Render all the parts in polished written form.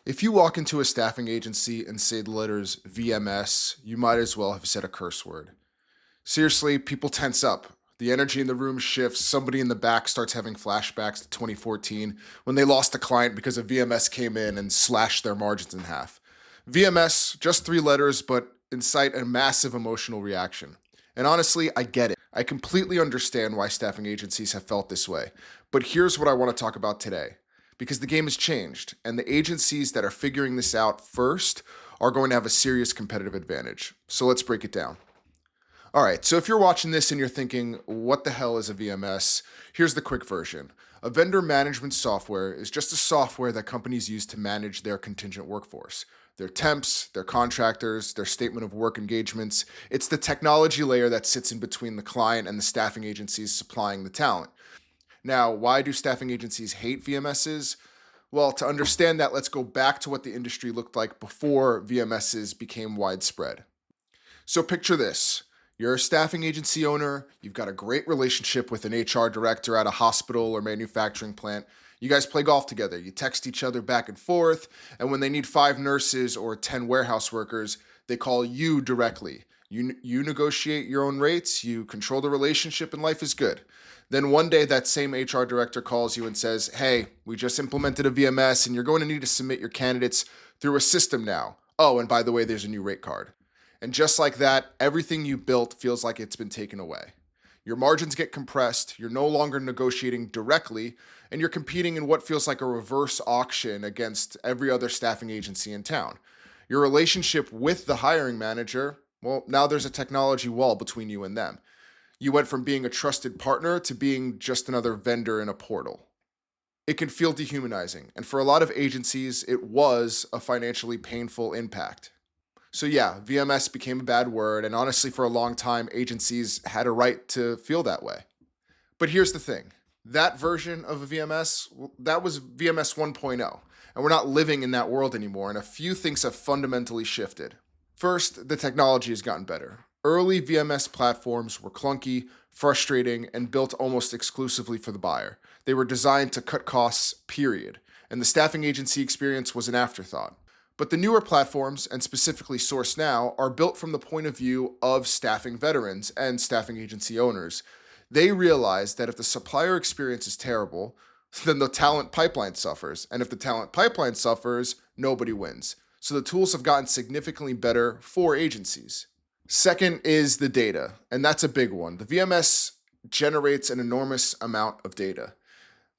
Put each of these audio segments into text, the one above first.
If you walk into a staffing agency and say the letters VMS, you might as well have said a curse word. Seriously, people tense up. The energy in the room shifts. Somebody in the back starts having flashbacks to 2014 when they lost a client because a VMS came in and slashed their margins in half. VMS, just three letters, but incite a massive emotional reaction. And honestly, I get it. I completely understand why staffing agencies have felt this way. But here's what I want to talk about today. Because the game has changed, and the agencies that are figuring this out first are going to have a serious competitive advantage. So let's break it down. All right, so if you're watching this and you're thinking, what the hell is a VMS? Here's the quick version. A vendor management software is just a software that companies use to manage their contingent workforce. Their temps, their contractors, their statement of work engagements. It's the technology layer that sits in between the client and the staffing agencies supplying the talent. Now, why do staffing agencies hate VMSs? Well, to understand that, let's go back to what the industry looked like before VMSs became widespread. So picture this. You're a staffing agency owner, you've got a great relationship with an HR director at a hospital or manufacturing plant. You guys play golf together, you text each other back and forth, and when they need 5 nurses or 10 warehouse workers, they call you directly. You negotiate your own rates, you control the relationship, and life is good. Then one day, that same HR director calls you and says, hey, we just implemented a VMS and you're going to need to submit your candidates through a system now. Oh, and by the way, there's a new rate card. And just like that, everything you built feels like it's been taken away. Your margins get compressed, you're no longer negotiating directly, and you're competing in what feels like a reverse auction against every other staffing agency in town. Your relationship with the hiring manager, well, now there's a technology wall between you and them. You went from being a trusted partner to being just another vendor in a portal. It can feel dehumanizing, and for a lot of agencies, it was a financially painful impact. So yeah, VMS became a bad word, and honestly, for a long time, agencies had a right to feel that way. But here's the thing. That version of a VMS, that was VMS 1.0, and we're not living in that world anymore, and a few things have fundamentally shifted. First, the technology has gotten better. Early VMS platforms were clunky, frustrating, and built almost exclusively for the buyer. They were designed to cut costs, period, and the staffing agency experience was an afterthought. But the newer platforms, and specifically SourceNow, are built from the point of view of staffing veterans and staffing agency owners. They realize that if the supplier experience is terrible, then the talent pipeline suffers. And if the talent pipeline suffers, nobody wins. So the tools have gotten significantly better for agencies. Second is the data, and that's a big one. The VMS generates an enormous amount of data.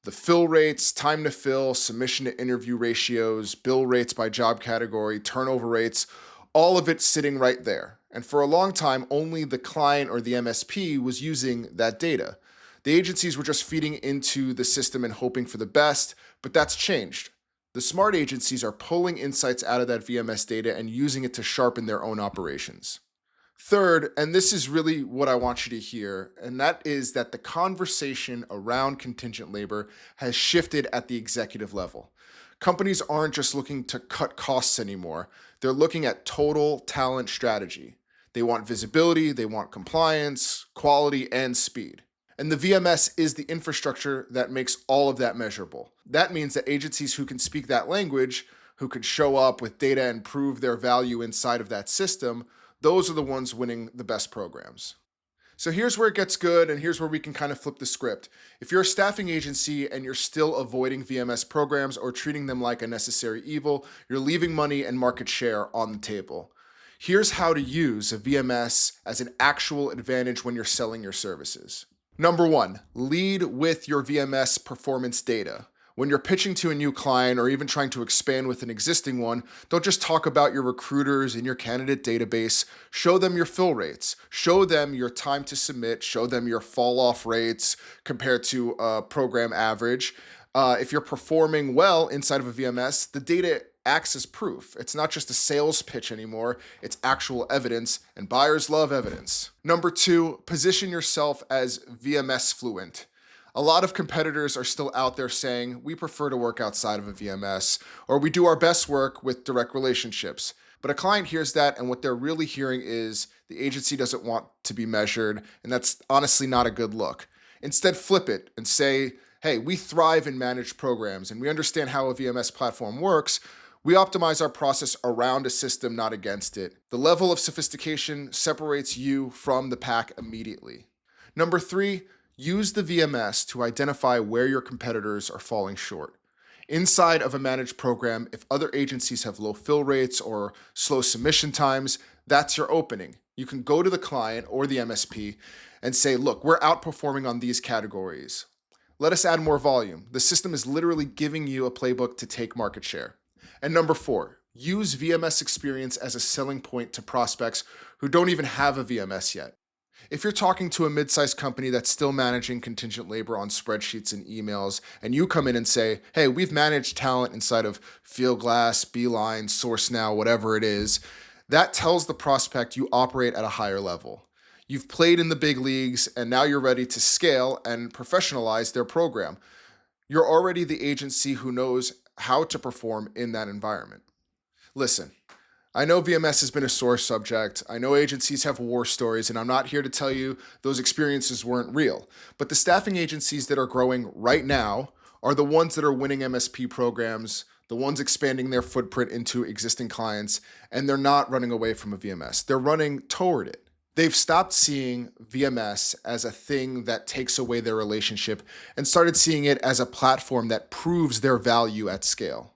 The fill rates, time to fill, submission to interview ratios, bill rates by job category, turnover rates, all of it sitting right there. And for a long time, only the client or the MSP was using that data. The agencies were just feeding into the system and hoping for the best, but that's changed. The smart agencies are pulling insights out of that VMS data and using it to sharpen their own operations. Third, and this is really what I want you to hear, and that is that the conversation around contingent labor has shifted at the executive level. Companies aren't just looking to cut costs anymore, they're looking at total talent strategy. They want visibility, they want compliance, quality, and speed. And the VMS is the infrastructure that makes all of that measurable. That means that agencies who can speak that language, who can show up with data and prove their value inside of that system, those are the ones winning the best programs. So here's where it gets good, and here's where we can kind of flip the script. If you're a staffing agency and you're still avoiding VMS programs or treating them like a necessary evil, you're leaving money and market share on the table. Here's how to use a VMS as an actual advantage when you're selling your services. Number one, lead with your VMS performance data. When you're pitching to a new client or even trying to expand with an existing one, don't just talk about your recruiters and your candidate database. Show them your fill rates. Show them your time to submit. Show them your fall off rates compared to a program average. If you're performing well inside of a VMS, the data acts as proof. It's not just a sales pitch anymore, it's actual evidence, and buyers love evidence. Number two, position yourself as VMS fluent. A lot of competitors are still out there saying, we prefer to work outside of a VMS, or we do our best work with direct relationships. But a client hears that, and what they're really hearing is the agency doesn't want to be measured, and that's honestly not a good look. Instead, flip it and say, hey, we thrive in managed programs, and we understand how a VMS platform works. We optimize our process around a system, not against it. The level of sophistication separates you from the pack immediately. Number three, use the VMS to identify where your competitors are falling short. Inside of a managed program, if other agencies have low fill rates or slow submission times, that's your opening. You can go to the client or the MSP and say, look, we're outperforming on these categories. Let us add more volume. The system is literally giving you a playbook to take market share. And number four, use VMS experience as a selling point to prospects who don't even have a VMS yet. If you're talking to a mid-sized company that's still managing contingent labor on spreadsheets and emails, and you come in and say, hey, we've managed talent inside of Fieldglass, Beeline, SourceNow, whatever it is, that tells the prospect you operate at a higher level. You've played in the big leagues, and now you're ready to scale and professionalize their program. You're already the agency who knows how to perform in that environment. Listen, I know VMS has been a sore subject. I know agencies have war stories, and I'm not here to tell you those experiences weren't real. But the staffing agencies that are growing right now are the ones that are winning MSP programs, the ones expanding their footprint into existing clients, and they're not running away from a VMS. They're running toward it. They've stopped seeing VMS as a thing that takes away their relationship and started seeing it as a platform that proves their value at scale.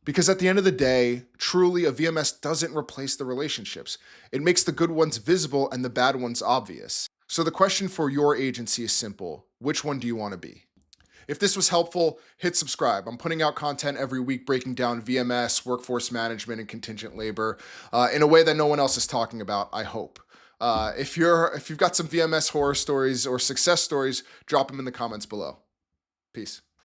Because at the end of the day, truly a VMS doesn't replace the relationships. It makes the good ones visible and the bad ones obvious. So the question for your agency is simple. Which one do you want to be? If this was helpful, hit subscribe. I'm putting out content every week breaking down VMS, workforce management, and contingent labor in a way that no one else is talking about, I hope. If you've got some VMS horror stories or success stories, drop them in the comments below. Peace.